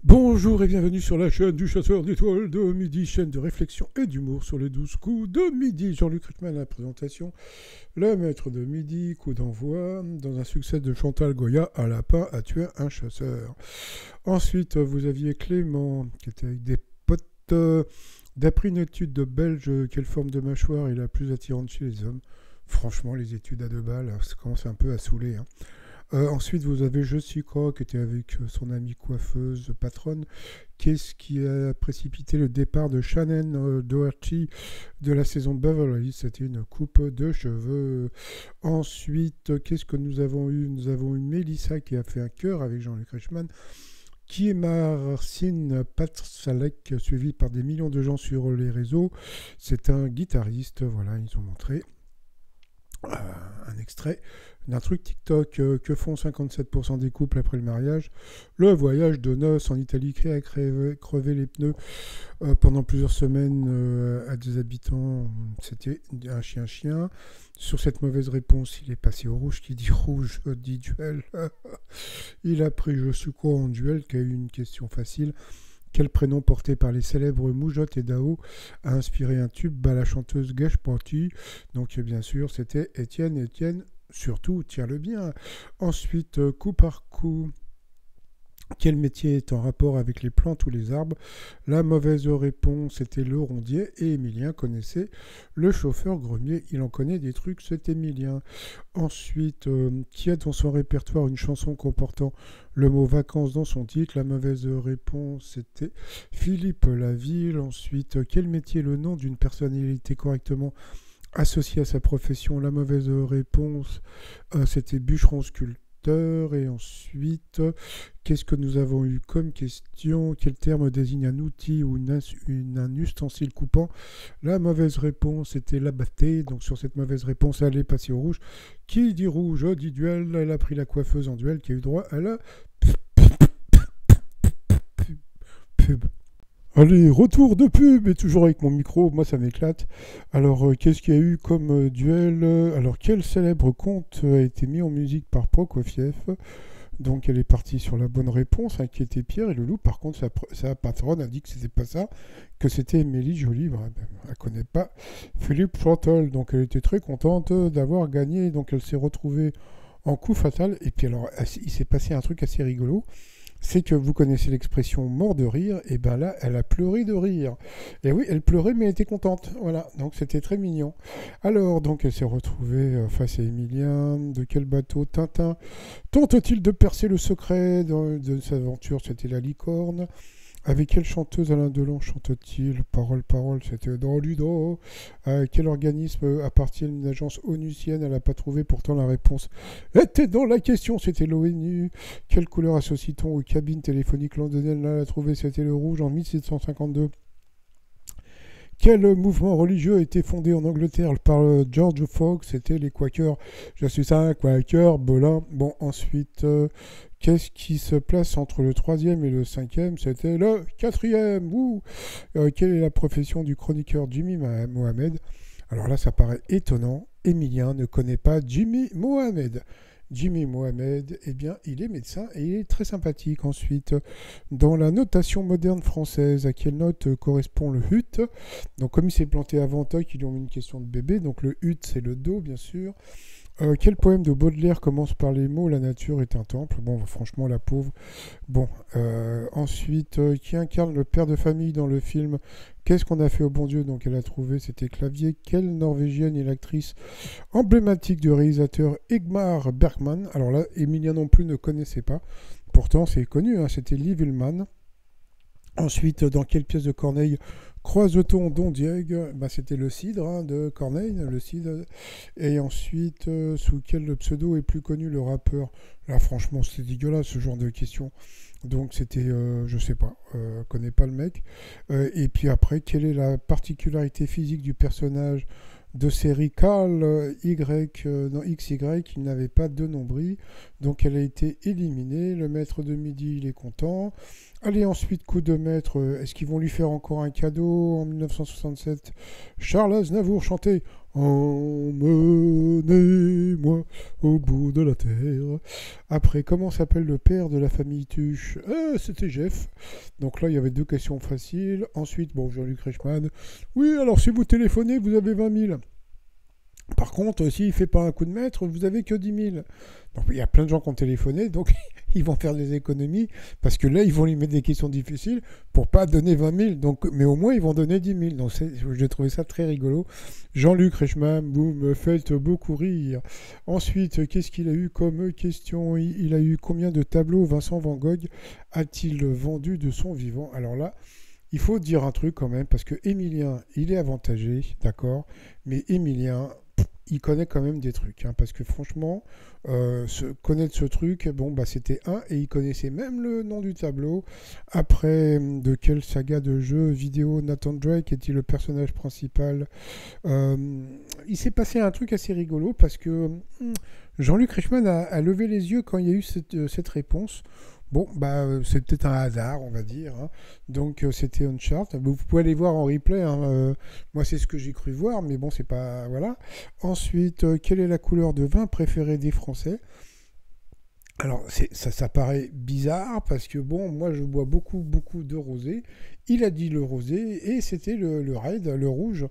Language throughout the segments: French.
Bonjour et bienvenue sur la chaîne du chasseur d'étoiles de midi, chaîne de réflexion et d'humour sur les 12 coups de midi. Jean-Luc Reichmann à la présentation, le maître de midi, coup d'envoi, dans un succès de Chantal Goya, un lapin a tué un chasseur. Ensuite, vous aviez Clément, qui était avec des potes. D'après une étude de Belge, quelle forme de mâchoire est la plus attirante chez les hommes? Franchement, les études à 2 balles, ça commence un peu à saouler, hein. Ensuite, vous avez Jessica qui était avec son amie coiffeuse patronne. Qu'est-ce qui a précipité le départ de Shannon Doherty de la saison Beverly Hills? C'était une coupe de cheveux. Ensuite, qu'est-ce que nous avons eu? Nous avons eu Mélissa qui a fait un cœur avec Jean-Luc Reichmann. Qui est Marcin Patsalek, suivi par des millions de gens sur les réseaux. C'est un guitariste, voilà, ils ont montré un extrait d'un truc TikTok que font 57% des couples après le mariage. Le voyage de noces en Italie qui a crevé les pneus pendant plusieurs semaines à des habitants. C'était un chien-chien. Sur cette mauvaise réponse, il est passé au rouge. Qui dit rouge dit duel. Il a pris je suis quoi en duel, qui a eu une question facile. Quel prénom porté par les célèbres Moujotte et Dao a inspiré un tube à la chanteuse Gage Party? Donc bien sûr, c'était Étienne, surtout, tiens-le bien. Ensuite, coup par coup, quel métier est en rapport avec les plantes ou les arbres? La mauvaise réponse était le rondier et Emilien connaissait le chauffeur grenier. Il en connaît des trucs, c'est Emilien. Ensuite, qui a dans son répertoire une chanson comportant le mot vacances dans son titre? La mauvaise réponse était Philippe Laville. Ensuite, quel métier est le nom d'une personnalité correctement associée à sa profession? La mauvaise réponse, c'était bûcheron sculpteur. Et ensuite, qu'est-ce que nous avons eu comme question? Quel terme désigne un outil ou un ustensile coupant? La mauvaise réponse était l'abatté. Donc sur cette mauvaise réponse, elle est passée au rouge. Qui dit rouge dit duel. Elle a pris la coiffeuse en duel qui a eu droit à la pub. Allez, retour de pub, et toujours avec mon micro, moi ça m'éclate. Alors, qu'est-ce qu'il y a eu comme duel? Alors, quel célèbre conte a été mis en musique par Prokofiev? Donc, elle est partie sur la bonne réponse, hein, qui était Pierre et le loup. Par contre, sa patronne a dit que c'était pas ça, que c'était Émilie Joly. Ouais, elle connaît pas Philippe Chantal, donc elle était très contente d'avoir gagné. Donc, elle s'est retrouvée en coup fatal. Et puis, alors, il s'est passé un truc assez rigolo. C'est que vous connaissez l'expression mort de rire, et ben là, elle a pleuré de rire. Et oui, elle pleurait, mais elle était contente. Voilà, donc c'était très mignon. Alors, donc, elle s'est retrouvée face à Emilien. De quel bateau Tintin tente-t-il de percer le secret de sa aventure? C'était la licorne. Avec quelle chanteuse Alain Delon chante-t-il? Parole, c'était dans Ludo. Quel organisme appartient à une agence onusienne? Elle n'a pas trouvé, pourtant la réponse était dans la question, c'était l'ONU. Quelle couleur associe-t-on aux cabines téléphoniques londoniennes? Là, elle a trouvé, c'était le rouge en 1752. Quel mouvement religieux a été fondé en Angleterre par George Fox? C'était les Quakers. Je suis un Quaker, Bolin. Bon, ensuite, qu'est-ce qui se place entre le 3e et le 5e? C'était le 4e. Quelle est la profession du chroniqueur Jimmy Mohamed? Alors là, ça paraît étonnant. Emilien ne connaît pas Jimmy Mohamed. Jimmy Mohamed, eh bien, il est médecin et il est très sympathique. Ensuite, dans la notation moderne française, à quelle note correspond le hut? Donc, comme il s'est planté avant Toc, ils lui ont mis une question de bébé. Donc, le hut, c'est le do, bien sûr. Quel poème de Baudelaire commence par les mots « La nature est un temple ». Bon, franchement, la pauvre. Bon, ensuite, qui incarne le père de famille dans le film Qu'est-ce qu'on a fait au bon Dieu? Donc, elle a trouvé, c'était Clavier. Quelle Norvégienne est l'actrice emblématique du réalisateur Ingmar Bergman? Alors là, Emilia non plus ne connaissait pas. Pourtant, c'est connu, hein, c'était Liv Ullmann. Ensuite, dans quelle pièce de Corneille croise-t-on Don Diego? C'était le cidre, hein, de Corneille, le cidre. Et ensuite, sous quel pseudo est plus connu le rappeur? Là, franchement, c'est dégueulasse ce genre de questions. Donc, c'était, je sais pas, connais pas le mec. Et puis après, quelle est la particularité physique du personnage de série Carl XY? Il n'avait pas de nombril, donc elle a été éliminée. Le maître de midi, il est content. Allez, ensuite, coup de maître, est-ce qu'ils vont lui faire encore un cadeau? En 1967, Charles Aznavour chantait Emmenez-moi au bout de la terre. Après, comment s'appelle le père de la famille Tuche? C'était Jeff. Donc là, il y avait deux questions faciles. Ensuite, bon, Jean-Luc Reichmann. Oui, alors si vous téléphonez, vous avez 20 000. Par contre, s'il ne fait pas un coup de maître, vous avez que 10 000. Donc il y a plein de gens qui ont téléphoné, donc ils vont faire des économies, parce que là, ils vont lui mettre des questions difficiles pour pas donner 20 000, donc, mais au moins, ils vont donner 10 000. Donc j'ai trouvé ça très rigolo. Jean-Luc Reichmann, vous me faites beaucoup rire. Ensuite, qu'est-ce qu'il a eu comme question? Il a eu combien de tableaux Vincent Van Gogh a-t-il vendu de son vivant? Alors là, il faut dire un truc quand même, parce que Émilien, il est avantagé, d'accord, mais Émilien, il connaît quand même des trucs, hein, parce que franchement, connaître ce truc, bon, bah c'était un, et il connaissait même le nom du tableau. Après, de quelle saga de jeu vidéo Nathan Drake est-il le personnage principal? Euh, il s'est passé un truc assez rigolo, parce que Jean-Luc Reichmann a levé les yeux quand il y a eu cette réponse. Bon, bah, c'est peut-être un hasard, on va dire, hein. Donc, c'était Uncharted. Vous pouvez aller voir en replay, hein. Moi, c'est ce que j'ai cru voir, mais bon, c'est pas. Voilà. Ensuite, quelle est la couleur de vin préférée des Français? Alors, ça paraît bizarre parce que, bon, moi, je bois beaucoup, beaucoup de rosé. Il a dit le rosé et c'était le red, le rouge.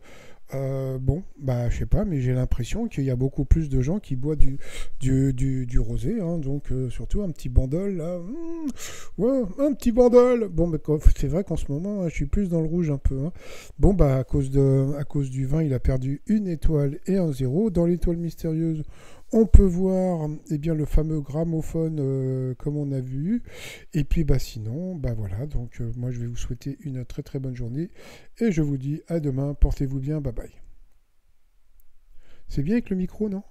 Bon, bah, je sais pas, mais j'ai l'impression qu'il y a beaucoup plus de gens qui boivent du rosé, hein, donc surtout un petit bandol, là. Ouais, un petit bandol. Bon, bah, c'est vrai qu'en ce moment, hein, je suis plus dans le rouge un peu, hein. Bon, bah, à cause du vin, il a perdu une étoile et un zéro. Dans l'étoile mystérieuse, on peut voir eh bien, le fameux gramophone comme on a vu. Et puis bah, sinon, bah voilà, donc moi je vais vous souhaiter une très très bonne journée et je vous dis à demain, portez-vous bien, bye bye. C'est bien avec le micro, non?